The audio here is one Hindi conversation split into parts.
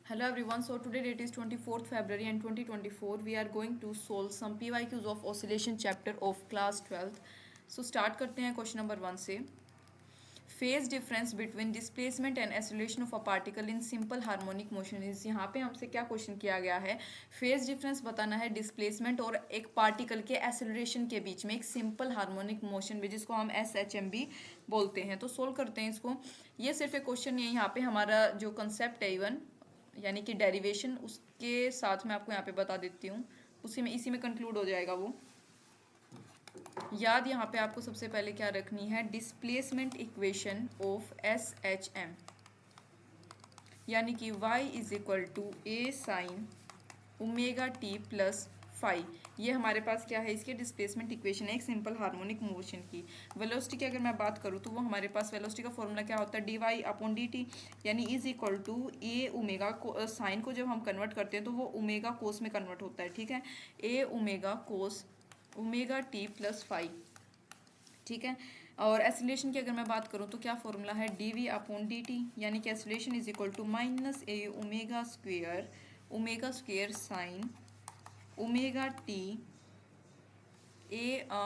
Hello everyone, so today date is 24th February and 2024. We are going to solve some PYQs of oscillation chapter of class 12th. So start करते हैं क्वेश्चन नंबर 1 से. Phase difference between displacement and acceleration of a particle in simple harmonic motion is. यहाँ पे हमसे क्या क्वेश्चन किया गया है, फेज डिफरेंस बताना है डिस्प्लेसमेंट और एक पार्टिकल के एक्सेलरेशन के बीच में एक सिंपल हार्मोनिक मोशन में, जिसको हम SHM भी बोलते हैं. तो सोल्व करते हैं इसको. ये सिर्फ एक क्वेश्चन नहीं है, यहाँ पे हमारा जो कंसेप्ट है इवन यानी कि डेरिवेशन, उसके साथ मैं आपको यहाँ पे बता देती हूँ. इसी में कंक्लूड हो जाएगा वो. याद यहाँ पे आपको सबसे पहले क्या रखनी है, डिस्प्लेसमेंट इक्वेशन ऑफ SHM यानी कि y is equal to A sine omega T plus phi. ये हमारे पास क्या है, इसकी डिस्प्लेसमेंट इक्वेशन है एक सिंपल हार्मोनिक मोशन की. वेलोसिटी की अगर मैं बात करूँ तो वो हमारे पास वेलोसिटी का फॉर्मूला क्या होता है, dy अपॉन dt यानी is equal to A omega को साइन को जब हम कन्वर्ट करते हैं तो वो ओमेगा कोस में कन्वर्ट होता है. ठीक है, a omega cos omega T plus phi. ठीक है, और एसिलेशन की अगर मैं बात करूँ तो क्या फॉर्मूला है, dv अपॉन dt यानी कि acceleration is equal to minus A omega square sine omega T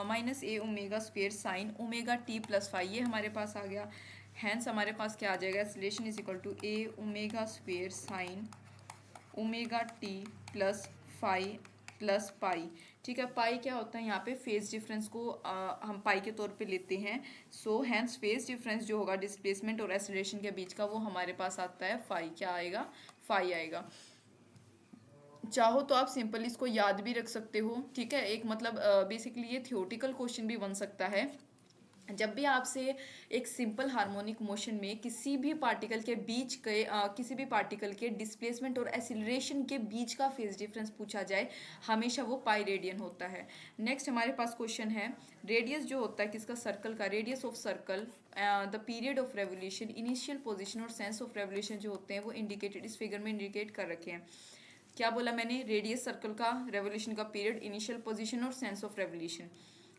minus A omega square sine omega T plus phi. ये हमारे पास आ गया. हैंस हमारे पास क्या आ जाएगा, acceleration is equal to A omega square sine omega T plus phi plus pi. ठीक है, पाई क्या होता है, यहाँ पे फेज डिफरेंस को हम पाई के तौर पे लेते हैं. सो हैंस फेज डिफरेंस जो होगा डिस्प्लेसमेंट और एक्सेलरेशन के बीच का, वो हमारे पास आता है फाई. क्या आएगा, फाई आएगा. चाहो तो आप सिंपल इसको याद भी रख सकते हो. ठीक है, एक मतलब बेसिकली ये थियोटिकल क्वेश्चन भी बन सकता है. जब भी आपसे एक सिंपल हार्मोनिक मोशन में किसी भी पार्टिकल के बीच के किसी भी पार्टिकल के डिस्प्लेसमेंट और एक्सीलरेशन के बीच का फेज डिफरेंस पूछा जाए, हमेशा वो पाई रेडियन होता है. नेक्स्ट हमारे पास क्वेश्चन है, रेडियस जो होता है किसका, सर्कल का, radius of circle, the period of revolution, initial position और सेंस ऑफ रेवोल्यूशन जो होते हैं वो इंडिकेटेड इस फिगर में इंडिकेट कर रखे हैं. क्या बोला मैंने, रेडियस सर्कल का, रेवोल्यूशन का पीरियड, इनिशियल पोजीशन और सेंस ऑफ रेवोल्यूशन.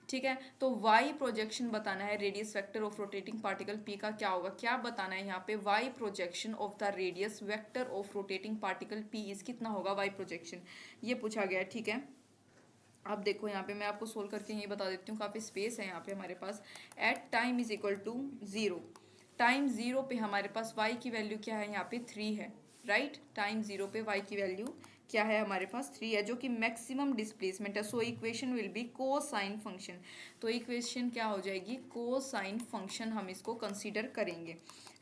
ठीक है, तो वाई प्रोजेक्शन बताना है radius vector of rotating particle P का क्या होगा, क्या बताना है यहाँ पे, Y projection of the radius vector of rotating particle P is कितना होगा, वाई प्रोजेक्शन, ये पूछा गया है. ठीक है, अब देखो यहाँ पे मैं आपको सोल्व करके ये बता देती हूँ, काफ़ी स्पेस है यहाँ पे हमारे पास. At time is equal to zero, time zero पे हमारे पास वाई की वैल्यू क्या है, यहाँ पे 3 है. राइट, टाइम जीरो पे वाई की वैल्यू क्या है, हमारे पास 3 है, जो कि मैक्सिमम डिस्प्लेसमेंट है. So equation will be cosine function. तो इक्वेशन क्या हो जाएगी, कोसाइन फंक्शन हम इसको कंसीडर करेंगे.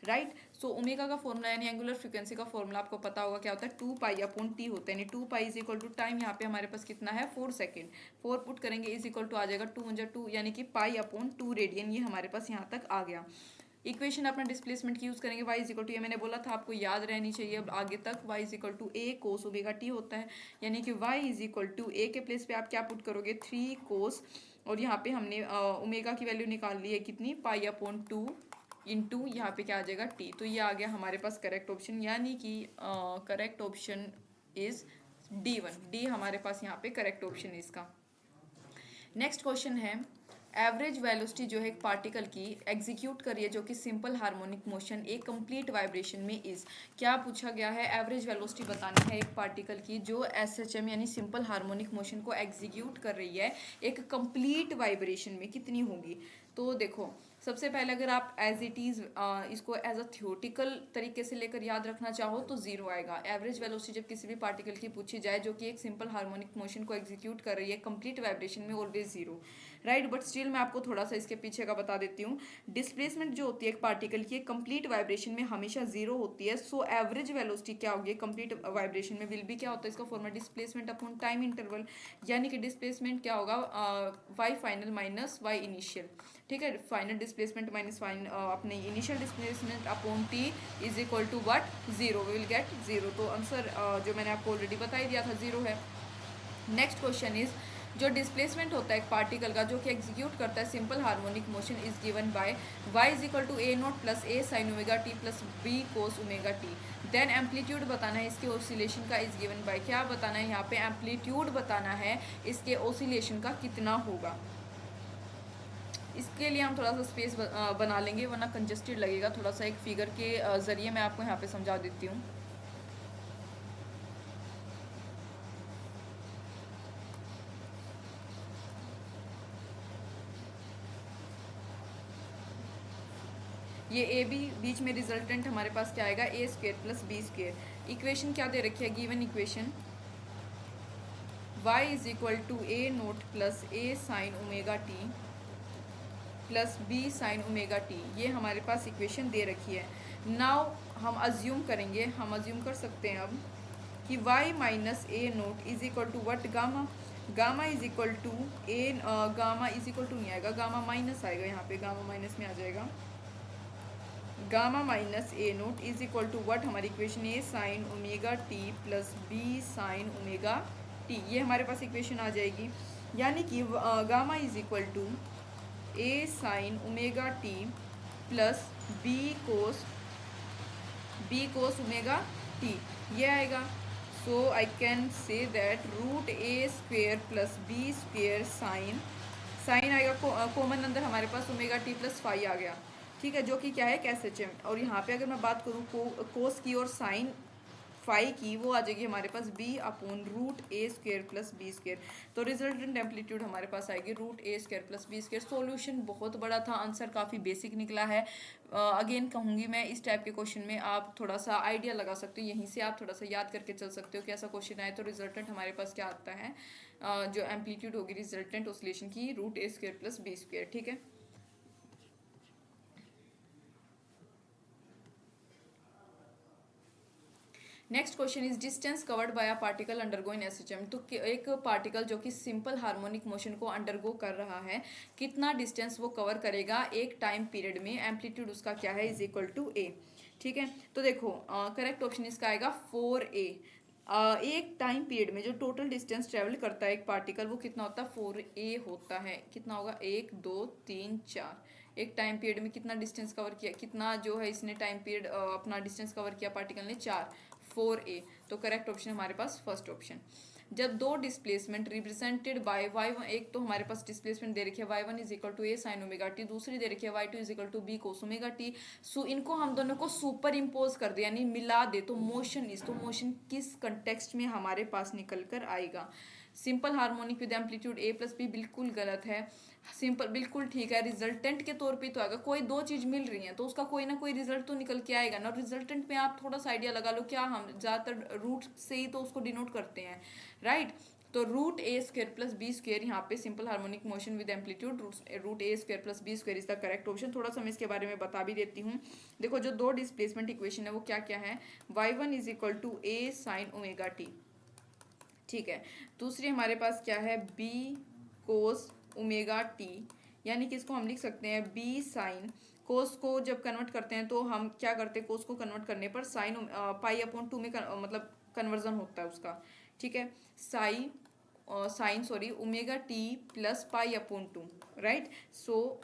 राइट, सो ओमेगा का फॉर्मूला यानी एंगुलर फ्रीक्वेंसी का फॉर्मूला आपको पता होगा क्या होता है, 2 पाई अपॉन टी होता है. यानी 2 pi is equal to time, यहाँ पे हमारे पास कितना है 4 सेकेंड. 4 पुट करेंगे इज इक्वल टू आ जाएगा 2 यानी कि पाई अपॉन 2 रेडियन. ये हमारे पास यहाँ तक आ गया. इक्वेशन अपना डिस्प्लेसमेंट की यूज करेंगे, y इज इक्वल टू, ये मैंने बोला था आपको याद रहनी चाहिए अब आगे तक, y is equal to a cos omega t होता है. यानी कि y is equal to a के प्लेस पे आप क्या पुट करोगे, 3 कोस, और यहाँ पे हमने ओमेगा की वैल्यू निकाल ली है कितनी, पाई अपॉन 2 इंटू यहाँ पे क्या आ जाएगा टी. तो ये आ गया हमारे पास करेक्ट ऑप्शन, यानी कि correct option is D1. D हमारे पास यहाँ पे करेक्ट ऑप्शन है इसका. नेक्स्ट क्वेश्चन है, एवरेज वेलोसिटी जो है एक पार्टिकल की एग्जीक्यूट करिए जो कि सिंपल हार्मोनिक मोशन एक कंप्लीट वाइब्रेशन में इज. क्या पूछा गया है, एवरेज वेलोसिटी बतानी है एक पार्टिकल की जो SHM यानी सिंपल हार्मोनिक मोशन को एग्जीक्यूट कर रही है एक कंप्लीट वाइब्रेशन में, कितनी होगी. तो देखो, सबसे पहले अगर आप एज इट इज़ इसको एज अ थियोटिकल तरीके से लेकर याद रखना चाहो तो जीरो आएगा. एवरेज वेलोसिटी जब किसी भी पार्टिकल की पूछी जाए जो कि एक सिंपल हार्मोनिक मोशन को एग्जीक्यूट कर रही है कंप्लीट वाइब्रेशन में, always zero. Right, but still मैं आपको थोड़ा सा इसके पीछे का बता देती हूँ. डिस्प्लेसमेंट जो होती है एक पार्टिकल की कंप्लीट वाइब्रेशन में हमेशा जीरो होती है. सो एवरेज वेलोसिटी क्या होगी कंप्लीट वाइब्रेशन में, विल भी क्या होता है, इसका formula displacement upon time interval. यानी कि डिस्प्लेसमेंट क्या होगा, y final minus y initial. ठीक है, फाइनल डिस्प्लेसमेंट माइनस अपने initial displacement upon t is equal to what, zero. We will get zero. तो आंसर जो मैंने आपको ऑलरेडी बता ही दिया था, जीरो है. नेक्स्ट क्वेश्चन इज, जो डिस्प्लेसमेंट होता है एक पार्टिकल का जो कि एग्जीक्यूट करता है simple harmonic motion is given by y is equal to a naught plus a sine omega T plus b cos omega t. Then amplitude बताना है इसके ऑसिलेशन का इज गिवन बाय, क्या बताना है यहाँ पे, एम्पलीट्यूड बताना है इसके ऑसिलेशन का कितना होगा. इसके लिए हम थोड़ा सा स्पेस बना लेंगे वरना कंजस्टेड लगेगा थोड़ा सा. एक फिगर के ज़रिए मैं आपको यहाँ पे समझा देती हूँ. ये ए बी बीच में रिजल्टेंट हमारे पास क्या आएगा, a square plus b square. Equation क्या दे रखी है, given equation y is equal to a naught plus a sine omega T plus b sine omega t, ये हमारे पास इक्वेशन दे रखी है। नाउ हम अज्यूम करेंगे, हम अज्यूम कर सकते हैं अब कि y minus a naught is equal to what, gamma, gamma is equal to a, gamma is equal to नहीं आएगा, गामा माइनस आएगा, यहाँ पे गामा माइनस में आ जाएगा, gamma minus a naught is equal to what, हमारी equation a sine omega T plus b sine omega t, ये हमारे पास इक्वेशन आ जाएगी। यानी कि gamma is equal to A sine omega T plus b cos omega t, ये आएगा। So I can say that root A square plus b square sine आएगा, कॉमन अंदर हमारे पास ओमेगा टी प्लस फाई आ गया, ठीक है, जो कि क्या है, कैसेचम। और यहाँ पे अगर मैं बात करूँ कोस की और साइन फाई की, वो आ जाएगी हमारे पास बी अपॉन रूट ए स्क्वेयर प्लस बी स्क्वेयर। तो रिजल्टेंट एम्पलीट्यूड हमारे पास आएगी रूट ए square plus b square. Solution बहुत बड़ा था, आंसर काफ़ी बेसिक निकला है। अगेन कहूँगी मैं, इस टाइप के क्वेश्चन में आप थोड़ा सा आइडिया लगा सकते हो, यहीं से आप थोड़ा सा याद करके चल सकते हो कि ऐसा क्वेश्चन आए तो रिजल्टेंट हमारे पास क्या आता है, जो एम्पलीट्यूड होगी रिजल्टेंट ऑसिलेशन की, रूट ए स्क्वेयर प्लस बी स्क्वेयर, ठीक है। Next question is distance covered by a particle undergoing SHM. तो एक पार्टिकल जो कि सिंपल हार्मोनिक मोशन को अंडरगो कर रहा है, कितना डिस्टेंस वो कवर करेगा एक टाइम पीरियड में, एम्पलीट्यूड उसका क्या है, इज इक्वल टू ए, ठीक है। तो देखो करेक्ट ऑप्शन इसका आएगा 4a। एक टाइम पीरियड में जो टोटल डिस्टेंस ट्रेवल करता है एक पार्टिकल, वो कितना होता है, 4a होता है। कितना होगा, 1 2 3 4, एक टाइम पीरियड में कितना डिस्टेंस कवर किया, कितना जो है इसने टाइम पीरियड अपना डिस्टेंस कवर किया पार्टिकल ने, 4a। तो करेक्ट ऑप्शन हमारे पास फर्स्ट ऑप्शन। जब दो डिस्प्लेसमेंट रिप्रेजेंटेड बाय y1, एक तो हमारे पास डिस्प्लेसमेंट दे रखी है y1 is equal to A sine omega t, दूसरी दे रखी है y2 is equal to b cos omega t. So इनको हम दोनों को सुपर इम्पोज कर दे, यानी मिला दे, तो मोशन इज, तो मोशन किस कंटेक्स्ट में हमारे पास निकल कर आएगा। Simple harmonic with amplitude a plus b बिल्कुल गलत है, सिंपल बिल्कुल ठीक है, रिजल्टेंट के तौर पे तो आएगा। कोई दो चीज मिल रही है तो उसका कोई ना कोई रिजल्ट तो निकल के आएगा ना। रिजल्टेंट में आप थोड़ा सा आइडिया लगा लो, क्या हम ज्यादातर रूट से ही तो उसको डिनोट करते हैं, राइट। तो रूट ए स्क्वेयर प्लस बी स्क्वेयर, यहाँ पे simple harmonic motion with amplitude root A square plus b square is the correct option. थोड़ा सा मैं इसके बारे में बता भी देती हूँ। देखो जो दो डिस्प्लेसमेंट इक्वेशन है वो क्या क्या है, y1 is equal to A sine omega t, ठीक है। दूसरी हमारे पास क्या है, बी कोस ओमेगा टी, यानी कि इसको हम लिख सकते हैं बी साइन, कोस को जब कन्वर्ट करते हैं तो हम क्या करते हैं, कोस को कन्वर्ट करने पर साइन पाई अपॉन 2 में मतलब कन्वर्जन होता है उसका, ठीक है। Sine sorry omega T plus pi upon 2, right. So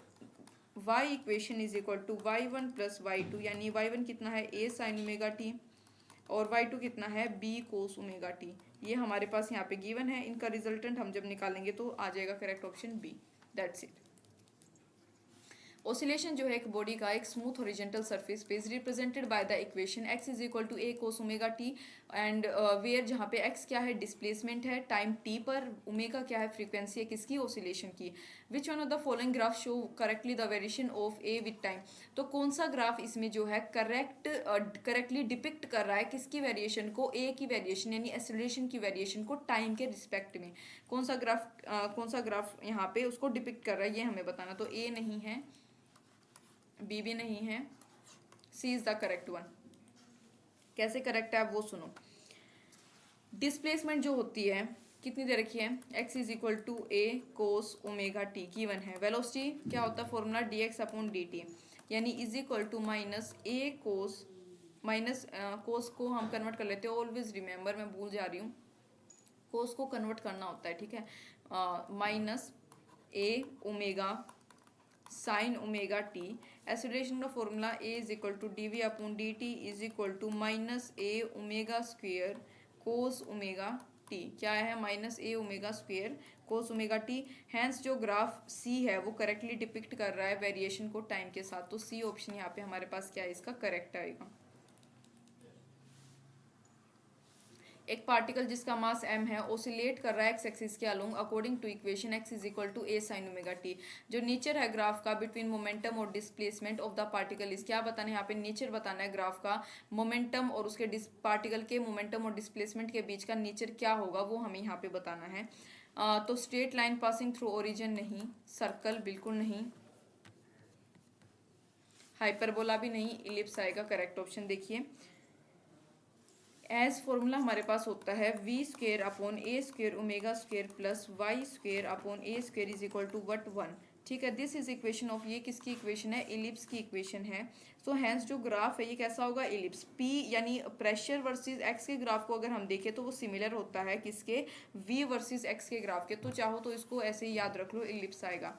y equation is equal to y1 plus y2, यानी y1 कितना है, a साइन ओमेगा टी, और y2 कितना है, b कोस ओमेगा टी। ये हमारे पास यहाँ पे गिवन है, इनका रिजल्टेंट हम जब निकालेंगे तो आ जाएगा correct option b, that's it. Oscillation जो है एक बॉडी का एक स्मूथ हॉरिजॉन्टल सरफेस पे is represented by the equation x is equal to a cos omega t and where, जहाँ पे x क्या है, डिस्प्लेसमेंट है टाइम t पर, ओमेगा क्या है, फ्रीक्वेंसी है किसकी, ऑसिलेशन की। विच one of the following graph show correctly the variation of a with time. तो कौन सा ग्राफ इसमें जो है करेक्टली डिपिक्ट कर रहा है किसकी वेरिएशन को, a की वेरिएशन यानी एक्सेलरेशन की वेरिएशन को टाइम के रिस्पेक्ट में। कौन सा ग्राफ यहाँ पे उसको डिपिक्ट कर रहा है, ये हमें बताना। तो a नहीं है, बी भी नहीं है, सी इज द करेक्ट वन। कैसे करेक्ट है आप वो सुनो। डिस्प्लेसमेंट जो होती है कितनी दे रखी है, x is equal to a cos omega t given है। वेलोसिटी क्या होता है, फॉर्मूला dx अपॉन dt, यानी is equal to minus a cos, minus cos को हम कन्वर्ट कर लेते हैं, ऑलवेज रिमेंबर, मैं भूल जा रही हूँ, कोस को कन्वर्ट करना होता है, ठीक है। माइनस ए omega sine omega t, acceleration का formula a is equal to d v upon d t is equal to minus A omega square cos omega t. क्या है, माइनस ए omega square cos omega t. Hence जो ग्राफ सी है वो करेक्टली डिपिक्ट कर रहा है वेरिएशन को टाइम के साथ, तो सी ऑप्शन यहाँ पे हमारे पास क्या है, इसका करेक्ट आएगा। एक पार्टिकल जिसका मास m है ओसिलेट कर रहा है एक्स एक्सिस के along according to equation x is equal to a sine omega t. जो नेचर है ग्राफ का बिटवीन मोमेंटम और डिस्प्लेसमेंट ऑफ द पार्टिकल इस क्या बताना है यहाँ पे, नेचर बताना है ग्राफ का। मोमेंटम और उसके पार्टिकल के मोमेंटम और डिस्प्लेसमेंट के बीच का नेचर क्या होगा वो हमें यहाँ पे बताना है। तो straight line passing through origin नहीं, सर्कल बिल्कुल नहीं, हाइपरबोला भी नहीं, इलिप्स आएगा करेक्ट ऑप्शन। देखिए एज फॉर्मूला हमारे पास होता है v square upon a square omega square plus y square upon a square is equal to what 1। ठीक है, दिस इज इक्वेशन ऑफ, ये किसकी इक्वेशन है, इलिप्स की इक्वेशन है। सो हैंस जो ग्राफ है ये कैसा होगा, इलिप्स। पी यानी प्रेशर वर्सेस एक्स के ग्राफ को अगर हम देखें तो वो सिमिलर होता है किसके, वी वर्सेस एक्स के ग्राफ के। तो चाहो तो इसको ऐसे ही याद रख लो, इलिप्स आएगा।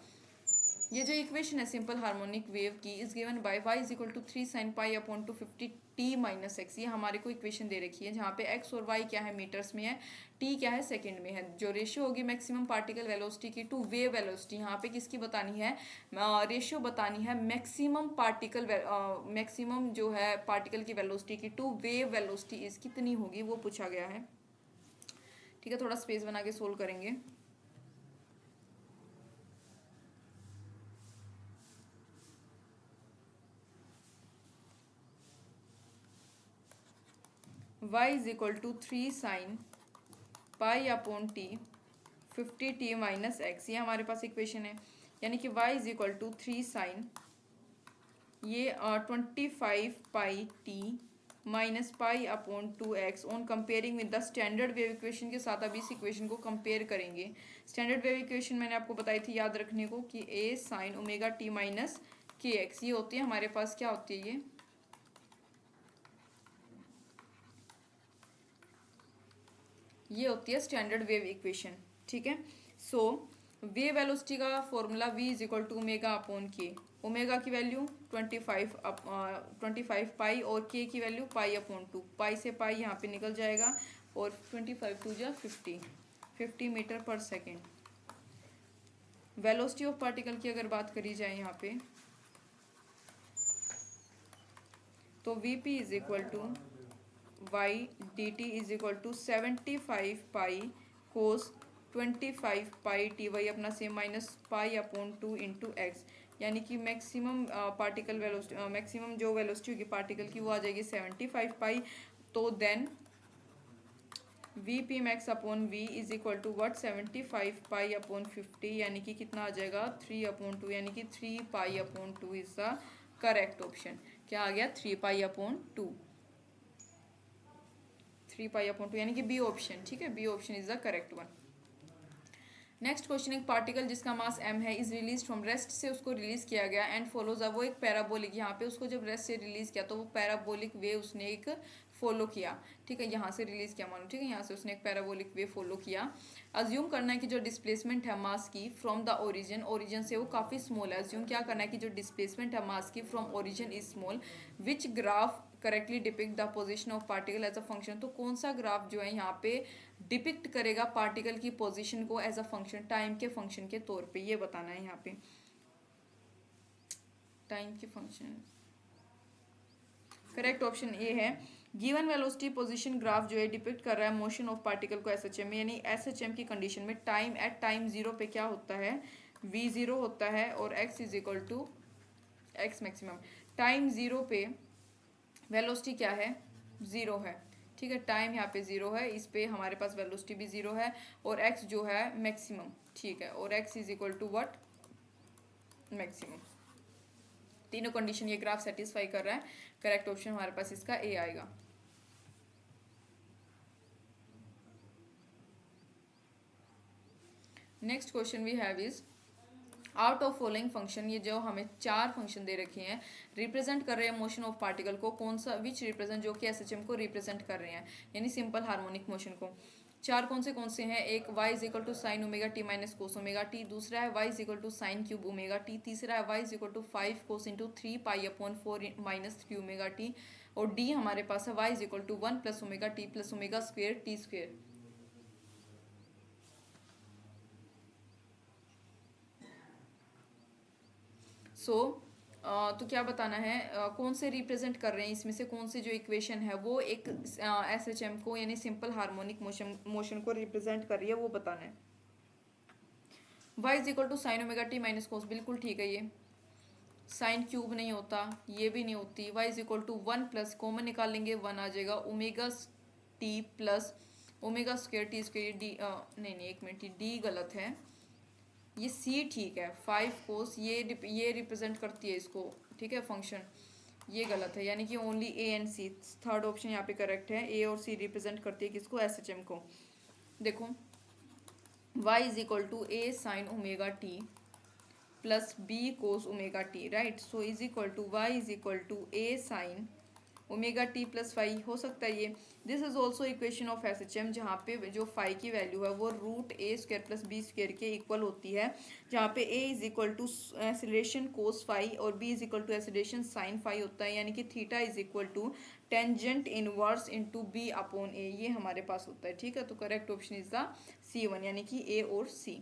ये जो इक्वेशन है सिंपल हार्मोनिक वेव की is given by y is equal to 3 sin pi upon 250 t minus x. ये हमारे को इक्वेशन दे रखी है जहाँ पे x और y क्या है, मीटर्स में है, t क्या है, सेकंड में है। जो रेशियो होगी मैक्सिमम पार्टिकल वेलोसिटी की टू वेव वेलोसिटी, यहाँ पे किसकी बतानी है, रेशियो बतानी है मैक्सिमम पार्टिकल मैक्सिमम जो है पार्टिकल की वेलोसिटी की टू वेव वेलोसिटी इस कितनी होगी वो पूछा गया है। ठीक है, थोड़ा स्पेस बना के सोल्व करेंगे। y is equal to 3 sine pi upon t 50t minus x, ये हमारे पास इक्वेशन है। यानी कि y is equal to 3 sine ये 25 pi t minus pi upon 2x on comparing with the standard wave equation के साथ। अब इस इक्वेशन को कंपेयर करेंगे। स्टैंडर्ड वेव इक्वेशन मैंने आपको बताई थी याद रखने को कि a sine omega T minus k x, ये होती है हमारे पास, क्या होती है ये होती है स्टैंडर्ड वेव इक्वेशन। ठीक है, सो वेव वेलोसिटी का formula v is equal to omega upon k. Omega की वैल्यू 25 पाई और k की वैल्यू पाई अपॉन 2। पाई से पाई यहाँ पे निकल जाएगा और 25 टू जा 50 metre per second. Velocity of particle की अगर बात करी जाए यहाँ पे तो vp is equal to y dt is equal to 75 pi cos 25 pi t, y अपना same minus pi upon 2 into x. यानी कि मैक्सिमम पार्टिकल वेलोसिटी, मैक्सिमम जो वेलोसिटी होगी पार्टिकल की वो आ जाएगी 75 पाई। तो then v p max upon v is equal to what 75 pi upon 50, यानी कि कितना आ जाएगा 3 अपॉन 2, यानी कि 3 pi upon 2 is the correct option. क्या आ गया, 3 पाई अपॉन 2, 3 पाई अपॉन 2 यानी कि बी ऑप्शन। ठीक है, b option is the correct one. Next question, एक पार्टिकल जिसका मास m है इज रिलीज फ्रॉम रेस्ट, से उसको रिलीज किया गया एंड फॉलोज, अब वो एक पैराबोलिक, यहाँ पे उसको जब रेस्ट से रिलीज किया तो वो पैराबोलिक वे उसने एक फॉलो किया। ठीक है, यहाँ से रिलीज किया मानो, ठीक है, यहाँ से उसने एक पैराबोलिक वे फॉलो किया। अज्यूम करना है कि जो डिस्प्लेसमेंट है मास की फ्रॉम द ओरिजिन, ओरिजिन से वो काफ़ी स्मॉल है। अज्यूम क्या करना है कि जो डिस्प्लेसमेंट है मास की from origin is small, which graph correctly depict the position of particle as a function. तो कौन सा ग्राफ जो है यहाँ पे डिपिक्ट करेगा पार्टिकल की पोजीशन को एज अ फंक्शन, टाइम के फंक्शन के तौर पे, ये बताना है यहाँ पे टाइम के फंक्शन। करेक्ट ऑप्शन ए है। गिवन वेलोसिटी पोजीशन ग्राफ जो है डिपिक्ट कर रहा है मोशन ऑफ पार्टिकल को एसएचएम में, यानी एसएचएम की कंडीशन में टाइम एट टाइम जीरो पे क्या होता है, वी जीरो होता है और x is equal to x maximum. Time zero पे वेलोसिटी क्या है, जीरो है। ठीक है, टाइम यहाँ पे जीरो है, इस पे हमारे पास वेलोसिटी भी जीरो है और एक्स जो है मैक्सिमम। ठीक है, और x is equal to what, maximum. तीनों कंडीशन ये ग्राफ सेटिस्फाई कर रहा है। करेक्ट ऑप्शन हमारे पास इसका ए आएगा। Next question we have is out of following function, ये जो हमें 4 फंक्शन दे रखे हैं रिप्रेजेंट कर रहे हैं मोशन ऑफ पार्टिकल को, कौन सा, विच रिप्रेजेंट, जो कि एसएचएम को रिप्रेजेंट कर रहे हैं, यानी सिंपल हार्मोनिक मोशन को। 4 कौन से हैं, एक y is equal to sine omega T minus cos omega t, दूसरा है y is equal to sine cube omega t, तीसरा है y is equal to 5 cos into 3 pi upon 4 minus 3 omega t, और डी हमारे पास है y is equal to 1 plus omega T plus omega square t square. So तो क्या बताना है, कौन से रिप्रेजेंट कर रहे हैं इसमें से, कौन से जो इक्वेशन है वो एक एसएचएम को यानी सिंपल हार्मोनिक मोशन को रिप्रेजेंट कर रही है, वो बताना है। y is equal to sine omega T minus cos, बिल्कुल ठीक है। ये साइन क्यूब नहीं होता, ये भी नहीं होती। y is equal to 1 plus common निकालेंगे 1 आ जाएगा omega T plus omega square t square d, नहीं एक मिनट, डी गलत है, ये सी ठीक है। 5 कोस ये रिप्रेजेंट करती है इसको, ठीक है, फंक्शन, ये गलत है, यानी कि only a and c, third option यहाँ पे करेक्ट है। ए और सी रिप्रेजेंट करती है किसको, एसएचएम को। देखो y is equal to A sine omega T plus b cos omega t, right. So is equal to y is equal to A sine omega T plus five हो सकता है ये। This is also equation of S H M, जहाँ पे जो फाइव की वैल्यू है वो root a square plus b square के इक्वल होती है, जहाँ पे a is equal to acceleration cos five और b is equal to acceleration sine five होता है, यानी कि theta is equal to tangent inverse into b upon a, ये हमारे पास होता है, ठीक है। तो correct option is the C1, यानी कि ए और c.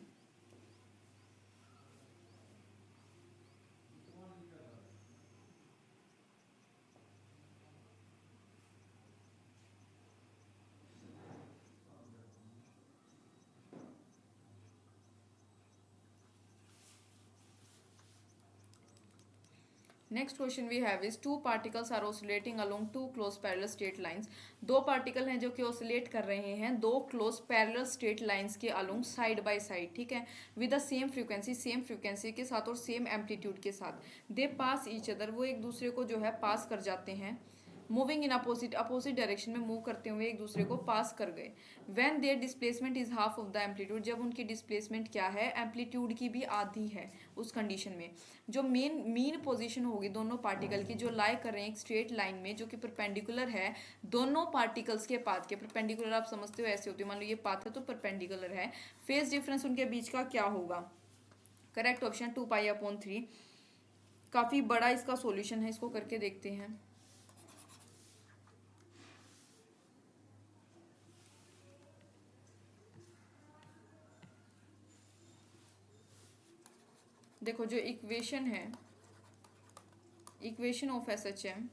Next question we have is two particles are oscillating along two close parallel straight lines. दो पार्टिकल हैं जो कि ऑसिलेट कर रहे हैं दो क्लोज पैरेलल स्ट्रेट लाइंस के अलोंग साइड बाय साइड, ठीक है, विद द सेम फ्रीक्वेंसी के साथ और सेम एम्पलीट्यूड के साथ। दे पास ईच अदर, वो एक दूसरे को जो है पास कर जाते हैं। मूविंग इन अपोजिट डायरेक्शन में मूव करते हुए एक दूसरे को पास कर गए। When their displacement is half of the amplitude, जब उनकी डिस्प्लेसमेंट क्या है, एम्पलीट्यूड की भी आधी है, उस कंडीशन में जो मीन पोजीशन होगी दोनों पार्टिकल की, जो लाई कर रहे हैं एक स्ट्रेट लाइन में जो कि परपेंडिकुलर है दोनों पार्टिकल्स के पाथ के। परपेंडिकुलर आप समझते हो ऐसे होती है, मान लो ये पाथ है तो परपेंडिकुलर है। फेज डिफरेंस उनके बीच का क्या होगा, करेक्ट ऑप्शन 2π/3। काफी बड़ा इसका सॉल्यूशन है, इसको करके देखते हैं। देखो जो इक्वेशन है, equation of SHM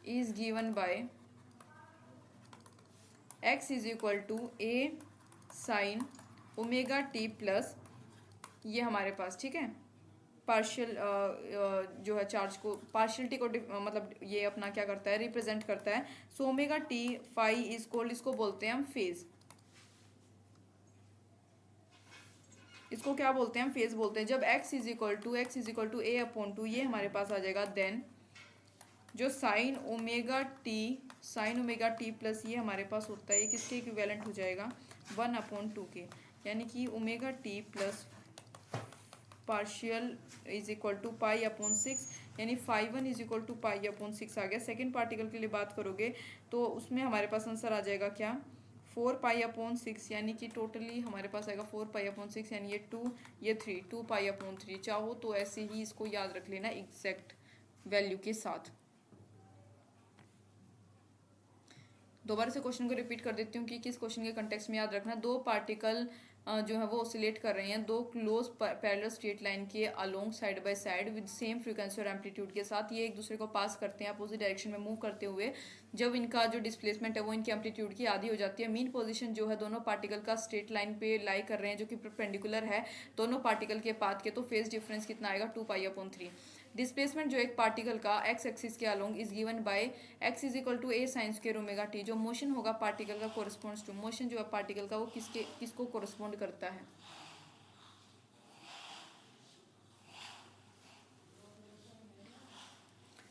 is given by x is equal to A sine omega T plus, ये हमारे पास, ठीक है, पार्शियल जो है चार्ज को, पार्शियलिटी को मतलब ये अपना क्या करता है, रिप्रेजेंट करता है। So omega t phi is called, इसको बोलते हैं हम फेज, इसको क्या बोलते हैं हम, फेज बोलते हैं। जब x is equal to a upon two, ये हमारे पास आ जाएगा, देन जो साइन ओमेगा टी प्लस ये हमारे पास होता है, ये किसके इक्विवेलेंट हो जाएगा, 1/2 के, यानी कि omega T plus partial is equal to π/6, यानी 5/1 इज इक्वल टू π/6 आ गया। सेकेंड पार्टिकल के लिए बात करोगे तो उसमें हमारे पास आंसर आ जाएगा क्या, 4π/6, यानी कि टोटली हमारे पास आएगा 4π/6, यानी ये 2 ये 3, 2π/3। चाहो तो ऐसे ही इसको याद रख लेना एग्जैक्ट वैल्यू के साथ। दोबारा से क्वेश्चन को रिपीट कर देती हूँ कि किस क्वेश्चन के कंटेक्स्ट में याद रखना। दो पार्टिकल जो है वो ऑसिलेट कर रहे हैं दो क्लोज पैरेलल स्ट्रेट लाइन के along side by side with same frequency और एम्पलीट्यूड के साथ। ये एक दूसरे को पास करते हैं अपोजिट डायरेक्शन में मूव करते हुए। जब इनका जो डिस्प्लेसमेंट है वो इनकी एम्पलीट्यूड की आधी हो जाती है। मीन पोजीशन जो है दोनों पार्टिकल का स्ट्रेट लाइन पे लाई कर रहे हैं जो कि परपेंडिकुलर है दोनों पार्टिकल के पाथ के। तो फेज डिफरेंस कितना आएगा, 2π/3। डिस्प्लेसमेंट जो एक पार्टिकल का एक्स एक्सिस के along is given by x is equal to A sine square omega t. जो मोशन होगा पार्टिकल का कोरिस्पोंड्स टू, मोशन जो है पार्टिकल का वो किसको कोरिस्पोंड करता है।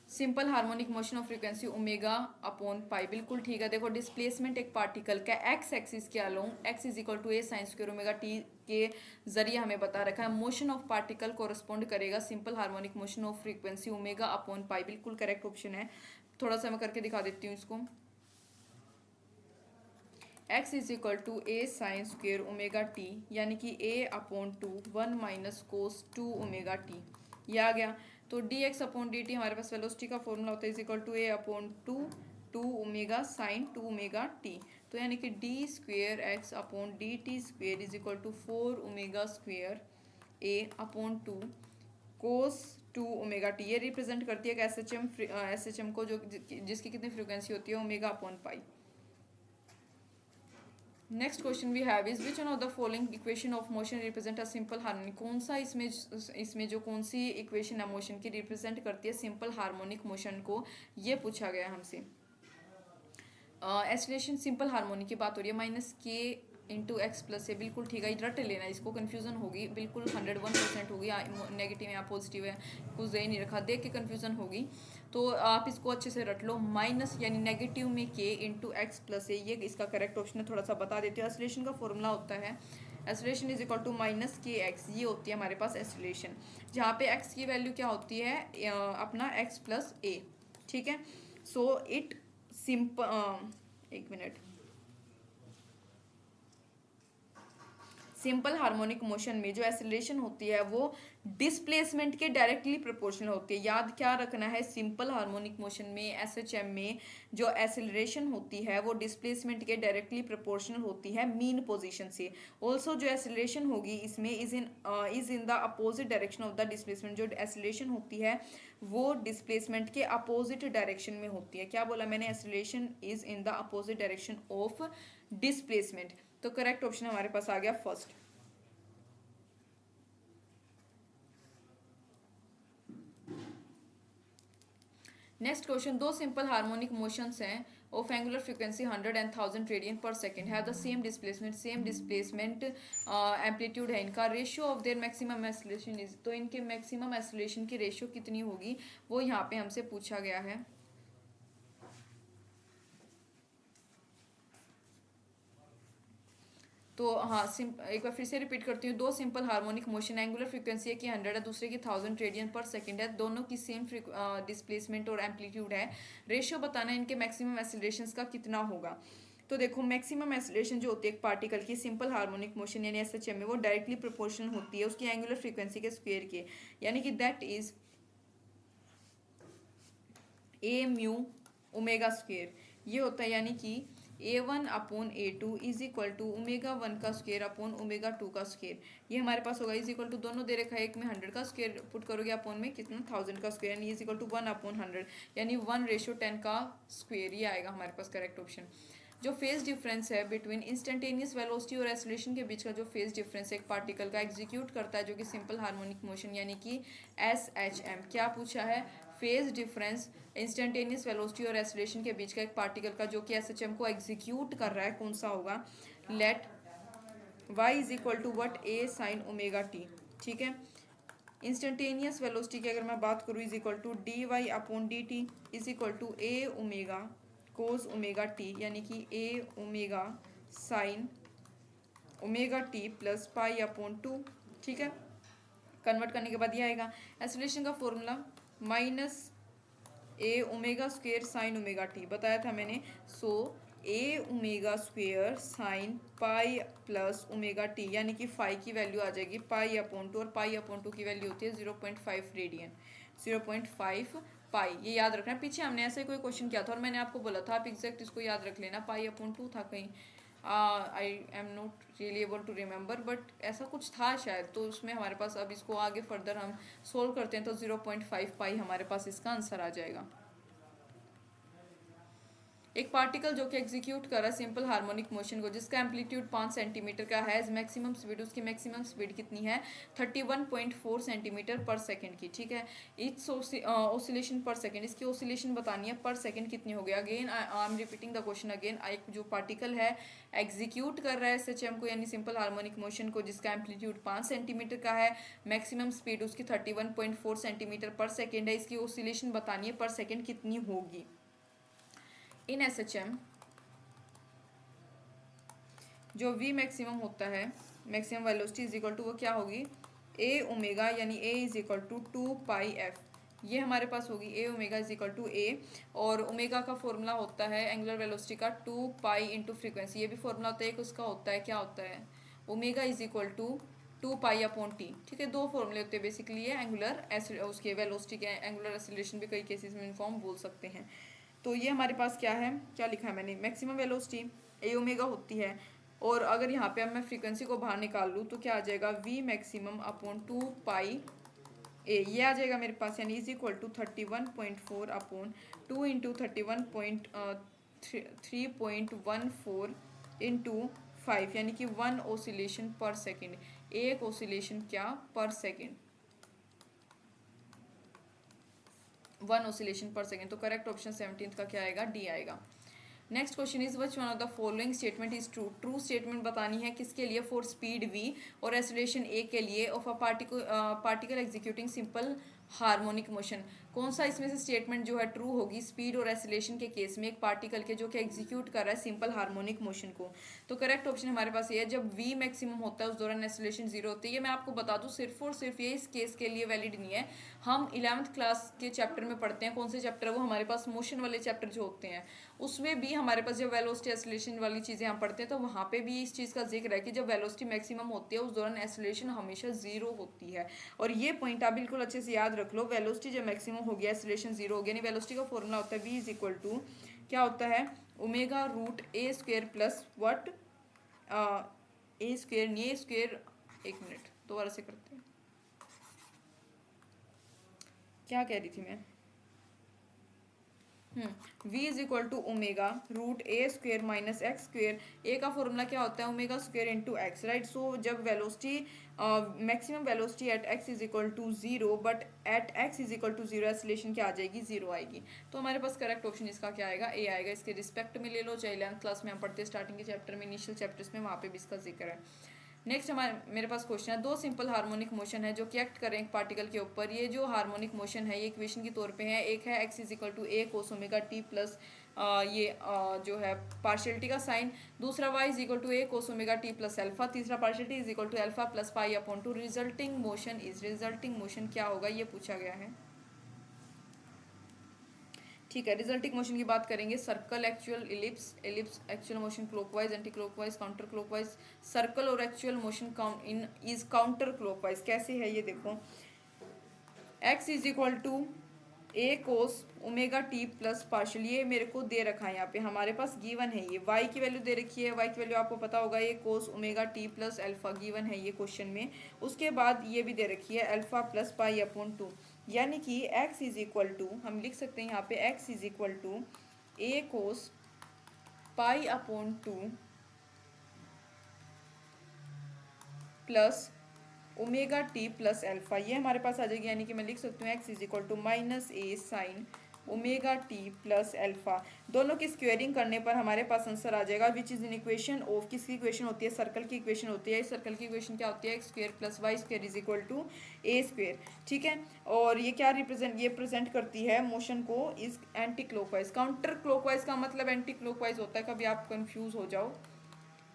Simple harmonic motion of frequency omega upon pi, बिल्कुल ठीक है। देखो डिस्प्लेसमेंट एक पार्टिकल का एक्स एक्सिस के अलोंग x is equal to A sine square omega t के जरिए हमें बता रखा है। मोशन ऑफ पार्टिकल कोरिस्पोंड करेगा simple harmonic motion of frequency omega upon pi, बिल्कुल करेक्ट ऑप्शन है। थोड़ा सा मैं करके दिखा देती हूँ इसको। x is equal to A sine square omega t, यानी कि a/2 1 minus cos 2 omega t, ये आ गया। तो dx/dt हमारे पास वेलोसिटी का फॉर्मूला होता है is equal to a/2 two omega sine two omega t. तो यानी कि d square x upon d t square is equal to 4 omega square a upon two cos two omega t. ये रिप्रेजेंट करती है एस एच एम को जो जिसकी कितनी फ्रिक्वेंसी होती है omega upon pi. Next question we have is which one of the following equation of motion represent a simple harmonic. कौन सा इसमें जो कौन सी इक्वेशन है मोशन की रिप्रेजेंट करती है सिंपल हार्मोनिक मोशन को, ये पूछा गया हमसे। एसिलेशन सिंपल हार्मोनिक की बात हो रही है, माइनस के इंटू एक्स प्लस से, बिल्कुल ठीक है, रट लेना, इसको कन्फ्यूजन होगी, बिल्कुल 101% होगी, नेगेटिव है या पॉजिटिव है कुछ दे नहीं रखा, देख के कन्फ्यूजन होगी, तो आप इसको अच्छे से रट लो। माइनस यानी नेगेटिव में के इंटू एक्स प्लस है, ये इसका करेक्ट ऑप्शन है। थोड़ा सा बता देती हूँ, एसिलेशन का फॉर्मूला होता है acceleration is equal to minus k x, ये होती है हमारे पास एसिलेशन, जहाँ पे एक्स की वैल्यू क्या होती है अपना एक्स प्लस ए, ठीक है। सो इट सिंपल, एक मिनट, सिंपल हार्मोनिक मोशन में जो एक्सेलरेशन होती है वो डिस्प्लेसमेंट के डायरेक्टली प्रोपोर्शनल होती है। याद क्या रखना है, सिंपल हार्मोनिक मोशन में एसएचएम में जो एक्सेलरेशन होती है वो डिस्प्लेसमेंट के डायरेक्टली प्रोपोर्शनल होती है मीन पोजीशन से। ऑल्सो जो एक्सेलरेशन होगी इसमें is in the opposite direction of the displacement. जो एक्सेलरेशन होती है वो डिस्प्लेसमेंट के अपोजिट डायरेक्शन में होती है। क्या बोला मैंने, acceleration is in the opposite direction of displacement. तो करेक्ट ऑप्शन हमारे पास आ गया फर्स्ट। नेक्स्ट क्वेश्चन, दो सिंपल हार्मोनिक मोशंस हैं of angular frequency 100 and 1000 radian पर सेकेंड है द सेम डिस्प्लेसमेंट एम्पलीट्यूड है इनका। Ratio of their maximum acceleration is, तो इनके मैक्सिमम एक्सेलरेशन की रेशियो कितनी होगी वो यहाँ पे हमसे पूछा गया है। तो हाँ, एक बार फिर से रिपीट करती हूँ, दो simple harmonic motion, angular frequency है कि 100 है, दूसरे की 1000 रेडियन पर सेकंड है, दोनों की सेम डिस्प्लेसमेंट और एम्पलीट्यूड है। रेशियो बताना है इनके मैक्सिमम एक्सेलरेशंस का कितना होगा। तो देखो मैक्सिमम एक्सेलरेशन जो होती है एक पार्टिकल की सिंपल हार्मोनिक मोशन यानी एसएचएम में, वो डायरेक्टली प्रोपोर्शनल होती है उसकी एंगुलर फ्रीक्वेंसी के स्क्वायर के, यानी कि that is a mu omega square, ये होता है, यानी कि A1 upon A2 is equal to omega 1 का स्क्वायर अपॉन ओमेगा 2 का स्क्वायर। ये हमारे पास होगा इज इक्वल टू, दोनों दे रखा है, एक में 100 का स्क्वायर पुट करोगे अपॉन में कितना 1000 का स्क्वायर, यानी इज इक्वल टू 1 अपॉन 100, यानी 1:10 का स्क्वायर, ये आएगा हमारे पास करेक्ट ऑप्शन। जो फेज डिफरेंस है बिटवीन इंस्टेंटेनियस वेलोसिटी और एक्सेलरेशन के बीच का जो फेज डिफरेंस है एक पार्टिकल का एग्जीक्यूट करता है जो कि सिंपल हार्मोनिक मोशन यानी कि एसएचएम। क्या पूछा है, फेज डिफरेंस इंस्टेंटेनियस वेलोसिटी और एक्सेलरेशन के बीच का एक पार्टिकल का जो कि एसएचएम को एग्जीक्यूट कर रहा है, कौन सा होगा। Let y is equal to what a sine omega t, ठीक है। इंस्टेंटेनियस वेलोसिटी की अगर मैं बात करूँ is equal to d y upon d t is equal to A omega cos omega t, यानी कि a omega sine omega T plus pi upon 2, ठीक है। कन्वर्ट करने के बाद ये आएगा एक्सेलरेशन का फॉर्मूला माइनस ए omega square sine omega t बताया था मैंने। So a omega square sine pi plus omega t, यानी कि फाई की वैल्यू आ जाएगी पाई अपॉन 2, और पाई अपॉन 2 की वैल्यू होती है 0.5 रेडियन, 0.5 पाई, ये याद रखना है। पीछे हमने ऐसे कोई क्वेश्चन किया था और मैंने आपको बोला था आप एग्जैक्ट इसको याद रख लेना, पाई अपॉन 2 था कहीं, I am not really able to remember, but ऐसा कुछ था शायद। तो उसमें हमारे पास अब इसको आगे फर्दर हम सोल्व करते हैं तो 0.5 पाई हमारे पास इसका आंसर आ जाएगा। एक पार्टिकल जो कि एग्जीक्यूट कर रहा है सिंपल हार्मोनिक मोशन को जिसका एम्पलीट्यूड 5 सेंटीमीटर का है, मैक्सिमम स्पीड, उसकी मैक्सिमम स्पीड कितनी है 31.4 सेंटीमीटर पर सेकंड की, ठीक है। इट्स ऑसिलेशन पर सेकंड, इसकी ऑसिलेशन बतानी है पर सेकंड कितनी हो गई। Again I am repeating the question again, एक जो पार्टिकल है एग्जीक्यूट कर रहा है एसएचएम को यानी सिंपल हार्मोनिक मोशन को जिसका एम्पलीट्यूड 5 सेंटीमीटर का है, मैक्सिमम स्पीड उसकी 31.4 सेंटीमीटर पर सेकेंड है, इसकी ऑसिलेशन बतानी है पर सेकेंड कितनी होगी। इन एसएचएम जो वी मैक्सिमम होता है, maximum velocity is equal to वो क्या होगी ए ओमेगा, यानी a is equal to 2 pi f, ये हमारे पास होगी a omega is equal to a, और ओमेगा का फॉर्मूला होता है एंगुलर वेलोसिटी का 2 पाई इंटू फ्रीक्वेंसी, ये भी फॉर्मूला होता है, एक उसका होता है क्या होता है omega is equal to 2 pi upon t, ठीक है। दो फॉर्मूले होते हैं बेसिकली, ये एंगुलर उसके वेलोसिटी के एंगुलर एक्सेलरेशन भी कई केसेस में इन्फॉर्म बोल सकते हैं। तो ये हमारे पास क्या है, क्या लिखा है मैंने, मैक्सिमम वेलोसिटी ए ओमेगा होती है, और अगर यहाँ पे अब मैं फ्रीक्वेंसी को बाहर निकाल लूँ तो क्या आ जाएगा, v maximum upon 2 pi a, ये आ जाएगा मेरे पास, यानी is equal to 31.4 upon 2 into 31.3.14 into 5, यानी कि 1 ओसिलेशन पर सेकेंड, एक ओसिलेशन क्या पर सेकेंड, 1 ओसिलेशन पर सेकेंड। तो करेक्ट ऑप्शन 17 का क्या आएगा, डी आएगा। Next question is which one of the following statement is true, true statement बतानी है किसके लिए, फॉर स्पीड वी और एक्सेलरेशन ए के लिए of a particle executing simple harmonic motion. कौन सा इसमें से स्टेटमेंट जो है ट्रू होगी स्पीड और एक्सेलरेशन के केस में, एक पार्टिकल के जो कि एग्जीक्यूट कर रहा है सिंपल हार्मोनिक मोशन को। तो करेक्ट ऑप्शन हमारे पास ये है, जब वी मैक्सिमम होता है उस दौरान एक्सेलरेशन जीरो होती है। ये मैं आपको बता दूं सिर्फ और सिर्फ ये इस केस के लिए वैलिड नहीं है, हम 11th क्लास के चैप्टर में पढ़ते हैं, कौन से चैप्टर है वो, हमारे पास मोशन वाले चैप्टर जो होते हैं उसमें भी हमारे पास जब वेलोसिटी एक्सेलरेशन वाली चीज़ें हम पढ़ते हैं तो वहाँ पे भी इस चीज़ का जिक्र है कि जब वेलोसिटी मैक्सिमम होती है उस दौरान एक्सेलरेशन हमेशा जीरो होती है। और ये पॉइंट आप बिल्कुल अच्छे से याद रख लो, वेलोसिटी जब मैक्सिमम हो गया एक्सेलरेशन जीरो हो गया, नहीं वेलोसिटी का फॉर्मूला होता है वी इज इक्वल टू क्या होता है, omega root A square plus what a square, नहीं ए स्क्वेयर, एक मिनट दोबारा से करते हैं, क्या कह रही थी मैं, v is equal to omega root A square minus x square, a का फॉर्मूला क्या होता है omega square into x, right. So जब velocity maximum velocity at x is equal to zero, but at x is equal to zero acceleration क्या आ जाएगी, जीरो आएगी। तो हमारे पास करेक्ट ऑप्शन इसका क्या आएगा, ए आएगा। इसके रिस्पेक्ट में ले लो, चाहे 11th क्लास में हम पढ़ते हैं स्टार्टिंग के चैप्टर में, इनिशियल चैप्टर्स में, वहाँ पे भी इसका जिक्र है। नेक्स्ट हमारे मेरे पास क्वेश्चन है, दो सिंपल हार्मोनिक मोशन है जो कि एक्ट करें एक पार्टिकल के ऊपर। ये जो हार्मोनिक मोशन है ये इक्वेशन के तौर पे है, एक है x is equal to a cos omega T plus जो है पार्शियलिटी का साइन, दूसरा y is equal to a cos omega T plus alpha, तीसरा partiality is equal to alpha plus pi upon two. Resulting motion is, resulting motion क्या होगा ये पूछा गया है, ठीक है। रिजल्टिंग मोशन की बात करेंगे, circle, actual, ellipse, ellipse, actual motion clockwise, anti clockwise, counter clockwise. Circle और actual motion in is counter clockwise. कैसे है ये देखो, x is equal to a cos omega T plus partial, ये मेरे को दे रखा है यहाँ पे, हमारे पास गिवन है ये, वाई की वैल्यू दे रखी है, वाई की वैल्यू आपको पता होगा ये कोस omega T plus alpha given है ये क्वेश्चन में। उसके बाद ये भी दे रखी है alpha plus pi upon two, यानी कि x इज इक्वल टू, हम लिख सकते हैं यहाँ पे x is equal to a cos pi upon two plus omega T plus alpha, ये हमारे पास आ जाएगी, यानी कि मैं लिख सकती हूँ x is equal to minus a sine omega T plus alpha. दोनों की स्क्वेयरिंग करने पर हमारे पास आंसर आ जाएगा which is in equation of, किसकी इक्वेशन होती है, सर्कल की इक्वेशन होती है। इस सर्कल की इक्वेशन क्या होती है, x square plus y square is equal to a square, ठीक है। और ये क्या रिप्रेजेंट, ये प्रेजेंट करती है मोशन को इस एंटी क्लॉकवाइज। काउंटर क्लॉकवाइज का मतलब एंटी क्लॉकवाइज होता है, कभी आप कंफ्यूज हो जाओ,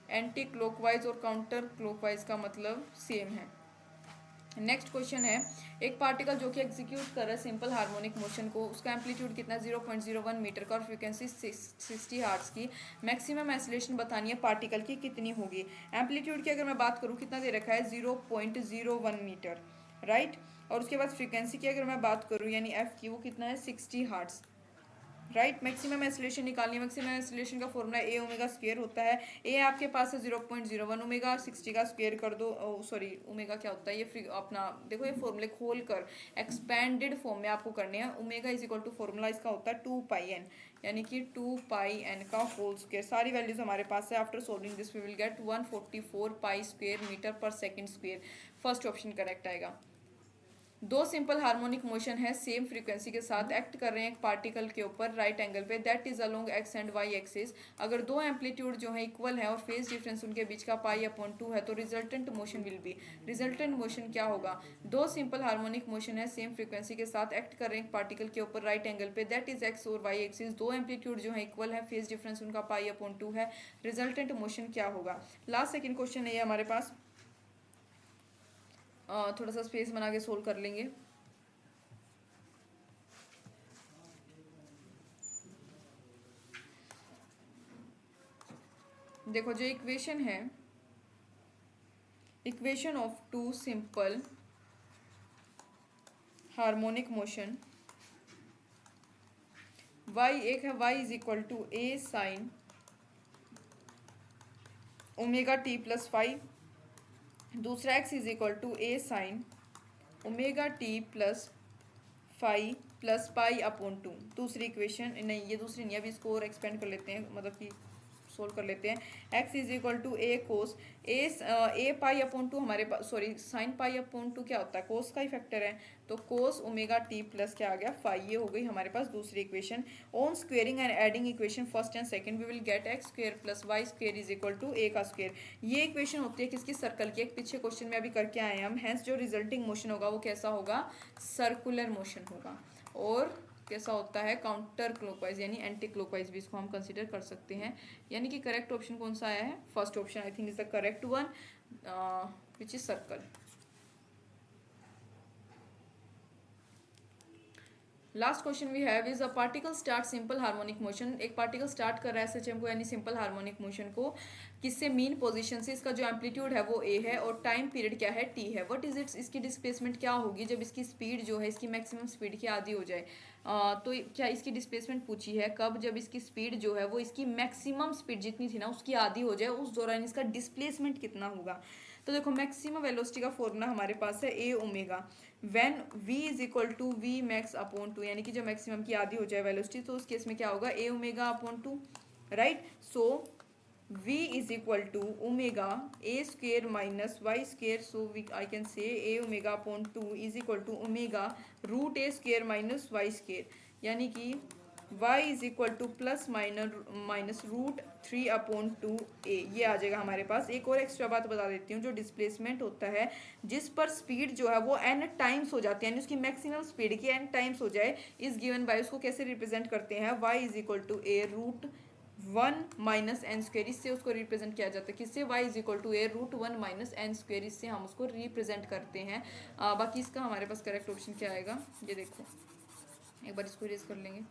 एंटी क्लॉकवाइज और काउंटर क्लॉकवाइज का मतलब सेम है। नेक्स्ट क्वेश्चन है, एक पार्टिकल जो कि एग्जीक्यूट कर रहा है सिंपल हार्मोनिक मोशन को, उसका एम्पलीट्यूड कितना 0.01 मीटर का और फ्रीक्वेंसी 60 हर्ट्ज की, मैक्सिमम एक्सेलरेशन बतानी है पार्टिकल की कितनी होगी। एम्पलीट्यूड की अगर मैं बात करूँ कितना दे रखा है 0.01 मीटर, राइट। और उसके बाद फ्रीक्वेंसी की अगर मैं बात करूँ यानी एफ की, वो कितना है 60 हर्ट्ज, राइट। मैक्सिमम एक्सेलरेशन निकालनी है, मैक्सिमम एक्सेलरेशन का फॉर्मूला ए ओमेगा स्क्वायर होता है। ए आपके पास है 0.01, ओमेगा 60 का स्क्वायर कर दो, सॉरी ओमेगा क्या होता है ये अपना देखो, ये फॉर्मूले खोल कर एक्सपेंडेड फॉर्म में आपको करने हैं। Omega is equal to formula इसका होता है 2 पाई एन, यानी कि 2 पाई एन का होल स्क्वायर। सारी वैल्यूज हमारे पास है, after solving this we will get 144 pi square meter per second square. First option correct आएगा। दो सिंपल हार्मोनिक मोशन है सेम फ्रीक्वेंसी के साथ, एक्ट कर रहे हैं एक पार्टिकल के ऊपर राइट एंगल पे, that is along x and y axis. अगर दो एम्पलीट्यूड जो है इक्वल है और फेज डिफरेंस उनके बीच का पाई अपॉन 2 है तो resultant motion will be, resultant motion क्या होगा, दो सिंपल हार्मोनिक मोशन है सेम फ्रीक्वेंसी के साथ, एक्ट कर रहे हैं एक पार्टिकल के ऊपर राइट एंगल पे, दैट इज एक्स और वाई एक्सिस। दो एम्पलीट्यूड जो है इक्वल है, फेज डिफरेंस उनका पाई अपॉन 2 है, रिजल्टेंट मोशन क्या होगा। लास्ट सेकेंड क्वेश्चन है ये हमारे पास, थोड़ा सा स्पेस बना के सोल्व कर लेंगे। देखो जो इक्वेशन है, equation of two simple harmonic motion y एक है y is equal to A sine omega T plus five, दूसरा x is equal to A sine omega T plus five plus pi upon two. दूसरी इक्वेशन नहीं, ये दूसरी नहीं, अभी इसको और एक्सपेंड कर लेते हैं, मतलब कि सोल्व कर लेते हैं। X is equal to a cos a pi upon two हमारे पास, sorry sine pi upon two क्या होता है, कोस का ही फैक्टर है, तो कोस ओमेगा टी प्लस क्या आ गया फाइव। ये हो गई हमारे पास दूसरी equation. On squaring and adding equation first and second we will get x square plus y square is equal to a का स्क्वेयर। ये इक्वेशन होती है किसकी, सर्कल की। एक पीछे क्वेश्चन में अभी करके आए हम। हैंस जो रिजल्टिंग मोशन होगा वो कैसा होगा, सर्कुलर मोशन होगा। और कैसा होता है, काउंटर क्लॉकवाइज यानी एंटी क्लॉकवाइज भी इसको हम कंसीडर कर सकते हैं। यानी कि करेक्ट ऑप्शन कौन सा आया है, first option I think is the correct one which is circle. Last question we have is a particle start simple harmonic motion. एक पार्टिकल स्टार्ट कर रहा है एसएचएम को यानी सिंपल हार्मोनिक मोशन को, किससे, मीन पोजीशन से। इसका जो एम्पलीट्यूड है वो ए है और टाइम पीरियड क्या है, टी है। व्हाट इज इट्स, इसकी डिस्प्लेसमेंट क्या होगी जब इसकी स्पीड जो है इसकी मैक्सिमम स्पीड के आधी हो जाए। तो क्या इसकी डिस्प्लेसमेंट पूछी है कब, जब इसकी स्पीड जो है वो इसकी मैक्सिमम स्पीड जितनी थी ना उसकी आधी हो जाए, उस दौरान इसका डिस्प्लेसमेंट कितना होगा। तो देखो मैक्सिमम वेलोसिटी का फॉर्मूला हमारे पास है a omega when v is equal to v max upon two, यानी कि जब मैक्सिमम की आधी हो जाए वेलोसिटी तो उस केस में क्या होगा, A omega upon two, right. So v is equal to omega A square minus Y square, so we I can say A omega upon two is equal to omega root A square minus Y square, यानी कि y is equal to plus minus root 3 upon 2a। ये आ जाएगा हमारे पास। एक और एक्स्ट्रा बात बता देती हूँ, जो डिस्प्लेसमेंट होता है जिस पर स्पीड जो है वो n टाइम्स हो जाती है, यानी उसकी मैक्सिमम स्पीड की n टाइम्स हो जाए, इज गिवन बाय, उसको कैसे रिप्रेजेंट करते हैं, y is equal to a root 1 minus n square, इससे उसको रिप्रेजेंट किया जाता है। किससे, y is equal to a root 1 minus n square, इससे हम उसको रिप्रेजेंट करते हैं। बाकी इसका हमारे पास करेक्ट ऑप्शन क्या आएगा, ये देखो एक बार इसको इरेज कर लेंगे।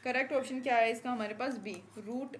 करेक्ट ऑप्शन क्या है इसका हमारे पास, बी रूट